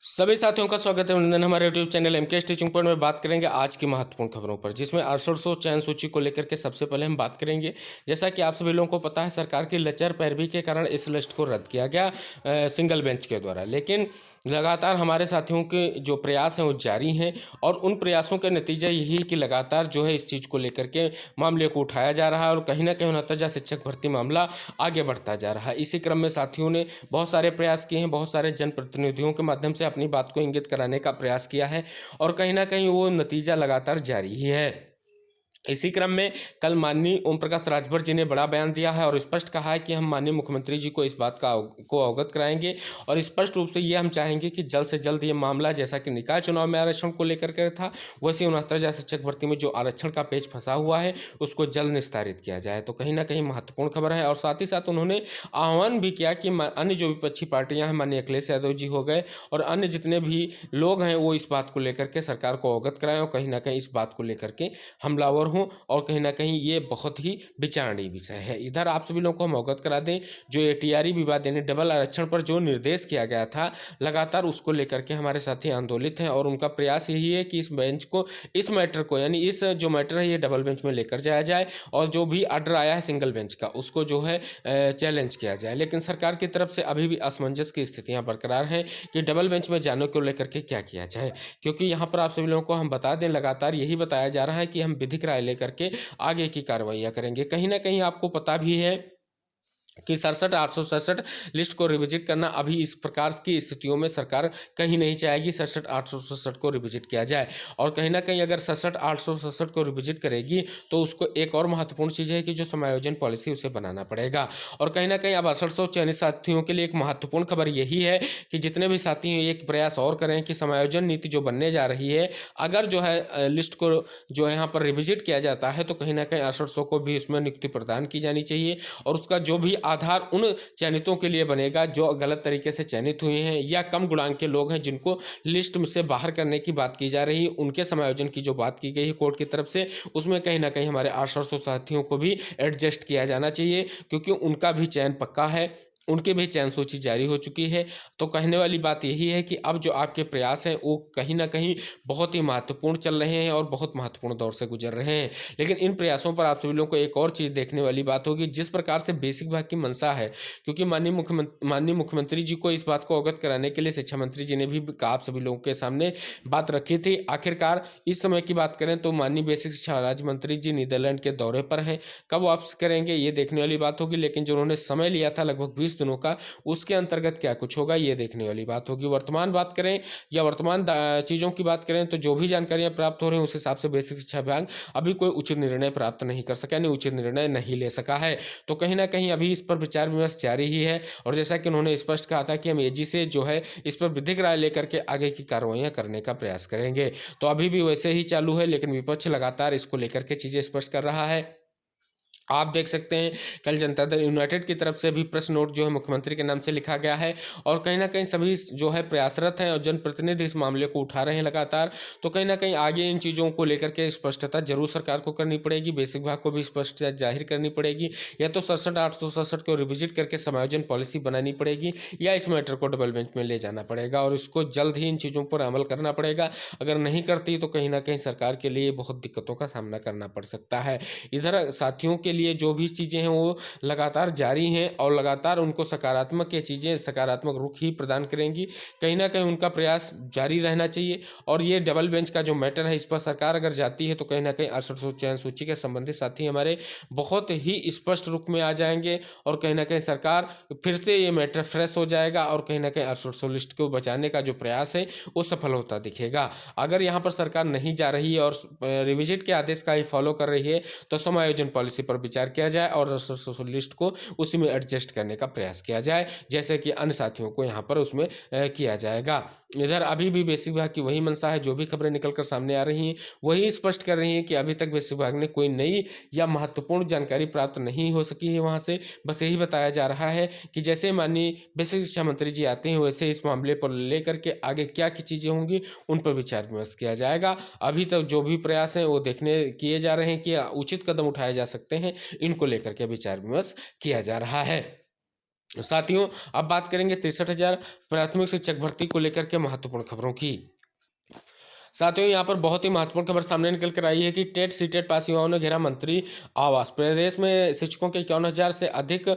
सभी साथियों का स्वागत है अभिनंदन हमारे YouTube channel MK teaching point में बात करेंगे आज की महत्वपूर्ण खबरों पर, जिसमें 800 चयन सूची को लेकर के सबसे पहले हम बात करेंगे। जैसा कि आप सभी लोगों को पता है, सरकार की लचर पैरवी के कारण इस लिस्ट को रद्द किया गया सिंगल बेंच के द्वारा। लेकिन लगातार हमारे साथियों के जो प्रयास हैं वो जारी हैं और उन प्रयासों का नतीजा यही कि लगातार जो है इस चीज़ को लेकर के मामले को उठाया जा रहा है और कहीं ना कहीं नतीजा शिक्षक भर्ती मामला आगे बढ़ता जा रहा है। इसी क्रम में साथियों ने बहुत सारे प्रयास किए हैं, बहुत सारे जनप्रतिनिधियों के माध्यम से अपनी बात को इंगित कराने का प्रयास किया है और कहीं ना कहीं वो नतीजा लगातार जारी ही है। इसी क्रम में कल माननीय ओम प्रकाश राजभर जी ने बड़ा बयान दिया है और स्पष्ट कहा है कि हम माननीय मुख्यमंत्री जी को इस बात को अवगत कराएंगे और स्पष्ट रूप से ये हम चाहेंगे कि जल्द से जल्द ये मामला, जैसा कि निकाय चुनाव में आरक्षण को लेकर के था, वैसे 69,000 शिक्षक भर्ती में जो आरक्षण का पेच फंसा हुआ है उसको जल्द निस्तारित किया जाए। तो कहीं ना कहीं महत्वपूर्ण खबर है। और साथ ही साथ उन्होंने आह्वान भी किया कि अन्य जो विपक्षी पार्टियां हैं, माननीय अखिलेश यादव जी हो गए और अन्य जितने भी लोग हैं, वो इस बात को लेकर के सरकार को अवगत कराएं और कहीं ना कहीं इस बात को लेकर के हमलावर हों और कहीं ना कहीं ये बहुत ही विचारणीय विषय है। इधर आप सभी लोगों को हम अवगत करा दें, जो एटीआरई विवाद यानी डबल आरक्षण पर जो निर्देश किया गया था, लगातार उसको लेकर के हमारे साथी आंदोलित हैं और उनका प्रयास यही है कि इस बेंच को, इस मैटर को, यानी इस जो मैटर है ये डबल बेंच में लेकर जाया जाए और जो भी आर्डर आया है सिंगल बेंच का उसको जो है चैलेंज किया जाए। लेकिन सरकार की तरफ से अभी भी असमंजस की स्थितियां बरकरार हैं कि डबल बेंच में जाने को लेकर के क्या किया जाए, क्योंकि यहाँ पर आप सभी लोगों को हम बता दें, लगातार यही बताया जा रहा है कि हम विधिक राय लेकर के आगे की कार्रवाइयां करेंगे। कहीं ना कहीं आपको पता भी है कि 67,867 लिस्ट को रिविजिट करना अभी इस प्रकार की स्थितियों में सरकार कहीं नहीं चाहेगी 67,867 को रिविजिट किया जाए। और कहीं ना कहीं अगर 67,867 को रिविजिट करेगी तो उसको एक और महत्वपूर्ण चीज़ है कि जो समायोजन पॉलिसी उसे बनाना पड़ेगा। और कहीं ना कहीं अब 6800 चयनित साथियों के लिए एक महत्वपूर्ण खबर यही है कि जितने भी साथी एक प्रयास और करें कि समायोजन नीति जो बनने जा रही है, अगर जो है लिस्ट को जो है यहाँ पर रिविजिट किया जाता है तो कहीं ना कहीं 6800 को भी उसमें नियुक्ति प्रदान की जानी चाहिए और उसका जो भी आधार उन चयनितों के लिए बनेगा जो गलत तरीके से चयनित हुए हैं या कम गुणांक के लोग हैं जिनको लिस्ट में से बाहर करने की बात की जा रही है, उनके समायोजन की जो बात की गई है कोर्ट की तरफ से, उसमें कहीं ना कहीं हमारे 800 साथियों को भी एडजस्ट किया जाना चाहिए, क्योंकि उनका भी चयन पक्का है, उनकी भी चयन सूची जारी हो चुकी है। तो कहने वाली बात यही है कि अब जो आपके प्रयास हैं वो कहीं ना कहीं बहुत ही महत्वपूर्ण चल रहे हैं और बहुत महत्वपूर्ण दौर से गुजर रहे हैं। लेकिन इन प्रयासों पर आप सभी लोगों को एक और चीज़ देखने वाली बात होगी, जिस प्रकार से बेसिक भाग की मंशा है, क्योंकि माननीय मुख्यमंत्री जी को इस बात को अवगत कराने के लिए शिक्षा मंत्री जी ने भी कहा, आप सभी लोगों के सामने बात रखी थी। आखिरकार इस समय की बात करें तो माननीय बेसिक शिक्षा राज्य मंत्री जी नीदरलैंड के दौरे पर हैं, कब वापस करेंगे ये देखने वाली बात होगी। लेकिन जो उन्होंने समय लिया था लगभग 20 दिनों का, उसके अंतर्गत क्या कुछ होगा ये देखने वाली बात होगी। वर्तमान बात करें या वर्तमान चीज़ों की बात करें तो जो भी जानकारियां प्राप्त हो रही हैं उस हिसाब से बेसिक शिक्षा विभाग अभी कोई उचित निर्णय प्राप्त नहीं कर सका, यानी उचित निर्णय नहीं ले सका है। तो कहीं ना कहीं अभी इस पर विचार विमर्श जारी ही है और जैसा कि उन्होंने स्पष्ट कहा था कि हम एजी से जो है इस पर विधिक राय लेकर के आगे की कार्रवाइयां करने का प्रयास करेंगे। तो अभी भी वैसे ही चालू है, लेकिन विपक्ष लगातार इसको लेकर के चीज़ें स्पष्ट कर रहा है। आप देख सकते हैं कल जनता दल यूनाइटेड की तरफ से भी प्रेस नोट जो है मुख्यमंत्री के नाम से लिखा गया है और कहीं ना कहीं सभी जो है प्रयासरत हैं और जनप्रतिनिधि इस मामले को उठा रहे हैं लगातार। तो कहीं ना कहीं आगे इन चीज़ों को लेकर के स्पष्टता जरूर सरकार को करनी पड़ेगी, बेसिक विभाग को भी स्पष्टता जाहिर करनी पड़ेगी, या तो 67,867 को रिविजिट करके समायोजन पॉलिसी बनानी पड़ेगी या इस मैटर को डबल बेंच में ले जाना पड़ेगा और इसको जल्द ही इन चीज़ों पर अमल करना पड़ेगा। अगर नहीं करती तो कहीं ना कहीं सरकार के लिए बहुत दिक्कतों का सामना करना पड़ सकता है। इधर साथियों के लिए जो भी चीज़ें हैं वो लगातार जारी हैं और लगातार उनको सकारात्मक ये चीज़ें सकारात्मक रुख ही प्रदान करेंगी। कहीं ना कहीं उनका प्रयास जारी रहना चाहिए और ये डबल बेंच का जो मैटर है इस पर सरकार अगर जाती है तो कहीं ना कहीं 6800 चयन सूची के संबंधित साथी हमारे बहुत ही स्पष्ट रुख में आ जाएंगे और कहीं ना कहीं सरकार फिर से ये मैटर फ्रेश हो जाएगा और कहीं ना कहीं 6800 लिस्ट को बचाने का जो प्रयास है वो सफल होता दिखेगा। अगर यहाँ पर सरकार नहीं जा रही है और रिविजिट के आदेश का ही फॉलो कर रही है तो समायोजन पॉलिसी पर विचार किया जाए और लिस्ट को उसी में एडजस्ट करने का प्रयास किया जाए, जैसे कि अन्य साथियों को यहाँ पर उसमें किया जाएगा। इधर अभी भी बेसिक विभाग की वही मंशा है, जो भी खबरें निकलकर सामने आ रही हैं वही स्पष्ट कर रही हैं कि अभी तक बेसिक विभाग ने कोई नई या महत्वपूर्ण जानकारी प्राप्त नहीं हो सकी है वहाँ से। बस यही बताया जा रहा है कि जैसे माननीय बेसिक शिक्षा मंत्री जी आते हैं वैसे इस मामले पर लेकर के आगे क्या की चीज़ें होंगी उन पर विचार विमर्श किया जाएगा। अभी तक जो भी प्रयास हैं वो देखने किए जा रहे हैं कि उचित कदम उठाए जा सकते हैं, इनको लेकर के विचार विमर्श किया जा रहा है। साथियों, अब बात करेंगे 63,000 प्राथमिक शिक्षक भर्ती को लेकर के महत्वपूर्ण खबरों की। साथियों, यहाँ पर बहुत ही महत्वपूर्ण खबर सामने निकल कर आई है कि टेट सीटेट पास युवाओं ने घेरा मंत्री आवास। प्रदेश में शिक्षकों के 51,000 से अधिक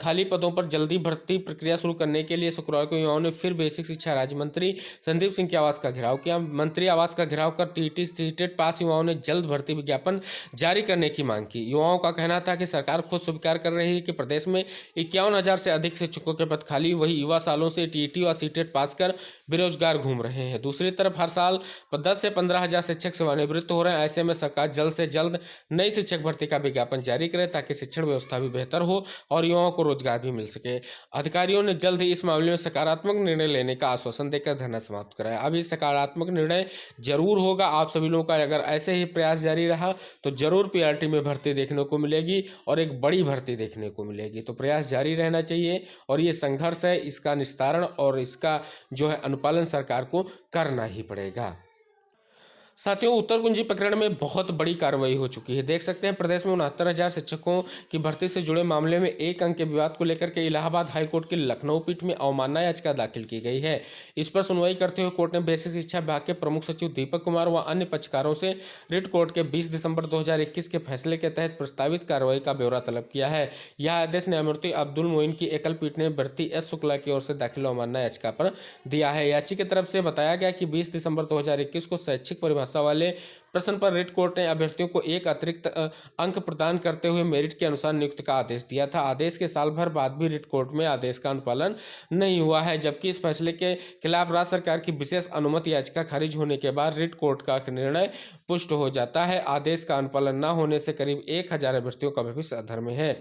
खाली पदों पर जल्दी भर्ती प्रक्रिया शुरू करने के लिए शुक्रवार को युवाओं ने फिर बेसिक शिक्षा राज्य मंत्री संदीप सिंह के आवास का घेराव किया। मंत्री आवास का घेराव कर टीटी सीटेट पास युवाओं ने जल्द भर्ती विज्ञापन जारी करने की मांग की। युवाओं का कहना था कि सरकार खुद स्वीकार कर रही है कि प्रदेश में 51,000 से अधिक शिक्षकों के पद खाली, वही युवा सालों से टीटी और सीटेट पास कर बेरोजगार घूम रहे हैं। दूसरी तरफ हर साल 10 से 15,000 शिक्षक सेवानिवृत्त हो रहे हैं। ऐसे में सरकार जल्द से जल्द नई शिक्षक भर्ती का विज्ञापन जारी करे ताकि शिक्षण व्यवस्था भी बेहतर हो और युवाओं को रोजगार भी मिल सके। अधिकारियों ने जल्द ही इस मामले में सकारात्मक निर्णय लेने का आश्वासन देकर धरना समाप्त कराया। अभी सकारात्मक निर्णय जरूर होगा आप सभी लोगों का। अगर ऐसे ही प्रयास जारी रहा तो जरूर पीआरटी में भर्ती देखने को मिलेगी और एक बड़ी भर्ती देखने को मिलेगी। तो प्रयास जारी रहना चाहिए और ये संघर्ष है, इसका निस्तारण और इसका जो है अनुपालन सरकार को करना ही पड़ेगा। साथियों, उत्तर कुंजी प्रकरण में बहुत बड़ी कार्रवाई हो चुकी है। देख सकते हैं प्रदेश में 69,000 शिक्षकों की भर्ती से जुड़े मामले में एक अंक के विवाद को लेकर के इलाहाबाद हाईकोर्ट की लखनऊ पीठ में अवमानना याचिका दाखिल की गई है। इस पर सुनवाई करते हुए कोर्ट ने बेसिक शिक्षा विभाग के प्रमुख सचिव दीपक कुमार व अन्य पक्षकारों से रिट कोर्ट के 20 दिसंबर 2021 के फैसले के तहत प्रस्तावित कार्रवाई का ब्यौरा तलब किया है। यह आदेश न्यायमूर्ति अब्दुल मोइन की एकल पीठ ने भर्ती एस शुक्ला की ओर से दाखिल अवमानना याचिका पर दिया है। याचिका की तरफ से बताया गया कि 20 दिसंबर 2021 को शैक्षिक परिभाषा वाले प्रश्न पर रिट कोर्ट ने अभ्यर्थियों को एक अतिरिक्त अंक प्रदान करते हुए मेरिट के अनुसार नियुक्ति का आदेश दिया था। आदेश के साल भर बाद भी रिट कोर्ट में आदेश का अनुपालन नहीं हुआ है, जबकि इस फैसले के खिलाफ राज्य सरकार की विशेष अनुमति याचिका खारिज होने के बाद रिट कोर्ट का निर्णय पुष्ट हो जाता है। आदेश का अनुपालन न होने से करीब 1,000 अभ्यर्थियों का भविष्य अधर में है।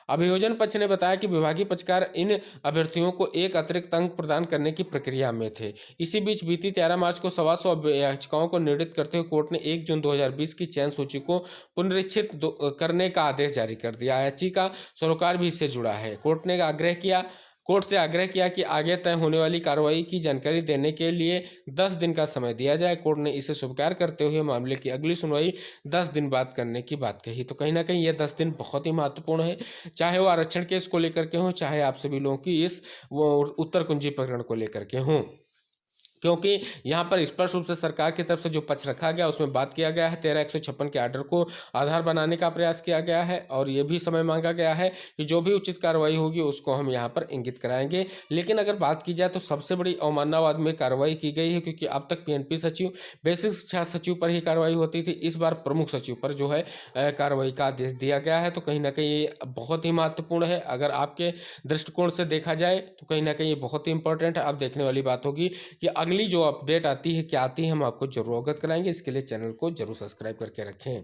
अभियोजन पक्ष ने बताया कि विभागीय पक्षकार इन अभ्यर्थियों को एक अतिरिक्त अंक प्रदान करने की प्रक्रिया में थे। इसी बीच बीती 13 मार्च को 125 याचिकाओं को निर्णित करते हुए कोर्ट ने 1 जून 2020 की चयन सूची को पुनरीक्षित करने का आदेश जारी कर दिया। याचिका सरोकार भी इससे जुड़ा है। कोर्ट से आग्रह किया कि आगे तय होने वाली कार्रवाई की जानकारी देने के लिए 10 दिन का समय दिया जाए। कोर्ट ने इसे स्वीकार करते हुए मामले की अगली सुनवाई 10 दिन बाद करने की बात कही। तो कहीं ना कहीं ये 10 दिन बहुत ही महत्वपूर्ण है, चाहे वो आरक्षण केस को लेकर के हों, चाहे आप सभी लोगों की इस उत्तर कुंजी प्रकरण को लेकर के हों, क्योंकि यहाँ पर स्पष्ट रूप से सरकार की तरफ से जो पक्ष रखा गया उसमें बात किया गया है 13/156 के आर्डर को आधार बनाने का प्रयास किया गया है और ये भी समय मांगा गया है कि जो भी उचित कार्रवाई होगी उसको हम यहाँ पर इंगित कराएंगे। लेकिन अगर बात की जाए तो सबसे बड़ी अवमाननावाद में कार्रवाई की गई है, क्योंकि अब तक पीएनपी सचिव, बेसिक शिक्षा सचिव पर ही कार्रवाई होती थी। इस बार प्रमुख सचिव पर जो है कार्रवाई का आदेश दिया गया है। तो कहीं ना कहीं ये बहुत ही महत्वपूर्ण है। अगर आपके दृष्टिकोण से देखा जाए तो कहीं ना कहीं ये बहुत ही इंपॉर्टेंट है। अब देखने वाली बात होगी कि अगली जो अपडेट आती है क्या आती है, हम आपको जरूर अवगत कराएंगे। इसके लिए चैनल को जरूर सब्सक्राइब करके रखें।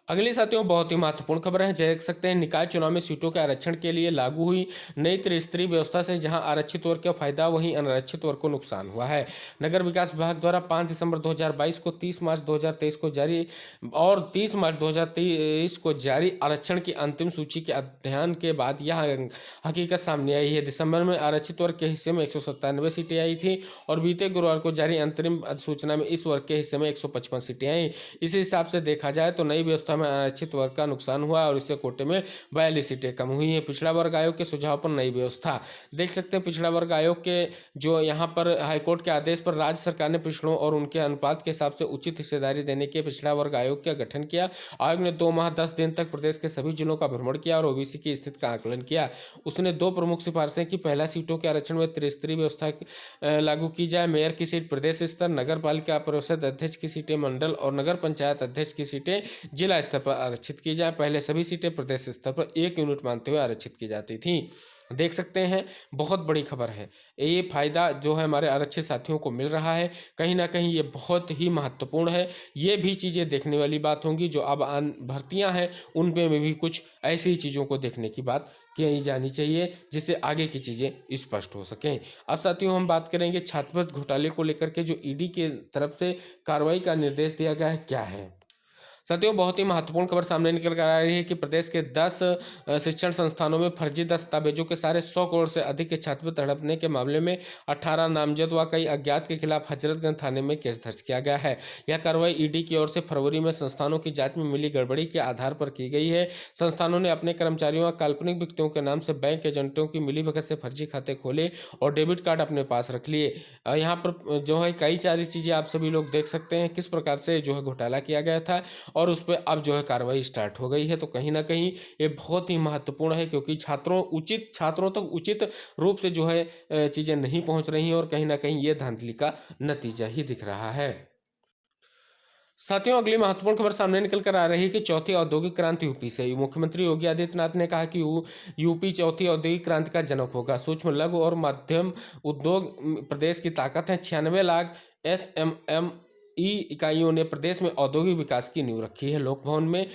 अगली साथियों, बहुत ही महत्वपूर्ण खबर है। देख सकते हैं निकाय चुनाव में सीटों के आरक्षण के लिए लागू हुई नई त्रिस्तरीय व्यवस्था से जहां आरक्षित वर्ग का फायदा वहीं अनारक्षित वर्ग को नुकसान हुआ है। नगर विकास विभाग द्वारा 5 दिसंबर 2022 को 30 मार्च 2023 को जारी और 30 मार्च 2023 को जारी आरक्षण की अंतिम सूची के अध्ययन के बाद यह हकीकत सामने आई है। दिसंबर में आरक्षित वर्ग के हिस्से में 197 सीटें आई थी और बीते गुरुवार को जारी अंतरिम अधिसूचना में इस वर्ग के हिस्से में 155 सीटें आई। इस हिसाब से देखा जाए तो नई व्यवस्था में आरक्षित वर्ग का नुकसान हुआ और इससे कोटे में 42 सीटें कम हुई हैं। पिछड़ा वर्ग आयोग के सुझाव पर नई व्यवस्था। देख सकते हैं पिछड़ा वर्ग आयोग के जो यहाँ पर हाईकोर्ट के आदेश पर राज्य सरकार ने पिछड़ों और उनके अनुपात के हिसाब से उचित हिस्सेदारी देने के पिछड़ा वर्ग आयोग का गठन किया। आयोग ने 2 माह 10 दिन तक प्रदेश के सभी जिलों का भ्रमण किया और ओबीसी की स्थिति का आकलन किया। उसने 2 प्रमुख सिफारिशें की। पहला, सीटों के आरक्षण में त्रिस्तरीय व्यवस्था लागू की जाए। मेयर की सीट प्रदेश स्तर, नगर पालिका परिषद अध्यक्ष की सीटें मंडल और नगर पंचायत अध्यक्ष की सीटें जिला स्तर पर आरक्षित की जाए। पहले सभी सीटें प्रदेश स्तर पर 1 यूनिट मानते हुए आरक्षित की जाती थी। देख सकते हैं बहुत बड़ी खबर है। ये फायदा जो है हमारे आरक्षित साथियों को मिल रहा है। कहीं ना कहीं ये बहुत ही महत्वपूर्ण है। ये भी चीज़ें देखने वाली बात होंगी। जो अब भर्तियां हैं उनमें भी कुछ ऐसी ही चीज़ों को देखने की बात की जानी चाहिए जिससे आगे की चीज़ें स्पष्ट हो सकें। अब साथियों हम बात करेंगे छात्रवृत्ति घोटाले को लेकर के जो ईडी के तरफ से कार्रवाई का निर्देश दिया गया है क्या है। साथियों, बहुत ही महत्वपूर्ण खबर सामने निकल कर आ रही है कि प्रदेश के 10 शिक्षण संस्थानों में फर्जी दस्तावेजों के सारे 100 करोड़ से अधिक के छात्रवृत्ति हड़पने के मामले में 18 नामजद व कई अज्ञात के खिलाफ हजरतगंज थाने में केस दर्ज किया गया है। यह कार्रवाई ईडी की ओर से फरवरी में संस्थानों की जांच में मिली गड़बड़ी के आधार पर की गई है। संस्थानों ने अपने कर्मचारियों व काल्पनिक व्यक्तियों के नाम से बैंक एजेंटों की मिलीभगत से फर्जी खाते खोले और डेबिट कार्ड अपने पास रख लिए। यहाँ पर जो है कई सारी चीज़ें आप सभी लोग देख सकते हैं किस प्रकार से जो है घोटाला किया गया था और उस पर अब जो है कार्रवाई स्टार्ट हो गई है। तो कहीं ना कहीं ये बहुत ही महत्वपूर्ण है, क्योंकि छात्रों तक उचित रूप से जो है चीज़ें नहीं पहुंच रही हैं और कहीं ना कहीं ये धांधली का नतीजा ही दिख रहा है। साथियों, अगली महत्वपूर्ण खबर सामने निकल कर आ रही है कि चौथी औद्योगिक क्रांति यूपी से। मुख्यमंत्री योगी आदित्यनाथ ने कहा कि यूपी चौथी औद्योगिक क्रांति का जनक होगा। सूक्ष्म लघु और मध्यम उद्योग प्रदेश की ताकत है। 96 लाख SMME इकाइयों ने प्रदेश में औद्योगिक विकास की नींव रखी है। लोक भवन में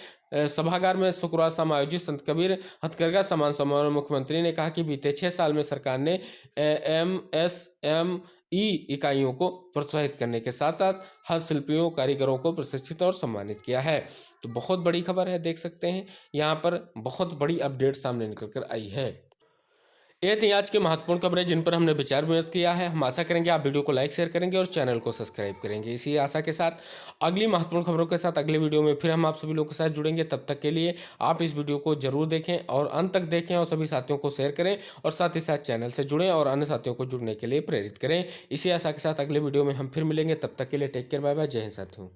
सभागार में शुक्रवार शाम आयोजित संत कबीर हथकरघा सम्मान समारोह में मुख्यमंत्री ने कहा कि बीते 6 साल में सरकार ने MSME इकाइयों को प्रोत्साहित करने के साथ साथ हस्तशिल्पियों कारीगरों को प्रशिक्षित और सम्मानित किया है। तो बहुत बड़ी खबर है, देख सकते हैं यहाँ पर बहुत बड़ी अपडेट सामने निकल कर आई है। ये थी आज की महत्वपूर्ण खबरें जिन पर हमने विचार विमर्श किया है। हम आशा करेंगे आप वीडियो को लाइक शेयर करेंगे और चैनल को सब्सक्राइब करेंगे। इसी आशा के साथ अगली महत्वपूर्ण खबरों के साथ अगले वीडियो में फिर हम आप सभी लोगों के साथ जुड़ेंगे। तब तक के लिए आप इस वीडियो को जरूर देखें और अंत तक देखें और सभी साथियों को शेयर करें और साथ ही साथ चैनल से जुड़ें और अन्य साथियों को जुड़ने के लिए प्रेरित करें। इसी आशा के साथ अगले वीडियो में हम फिर मिलेंगे। तब तक के लिए टेक केयर, बाय बाय, जय हिंद साथियों।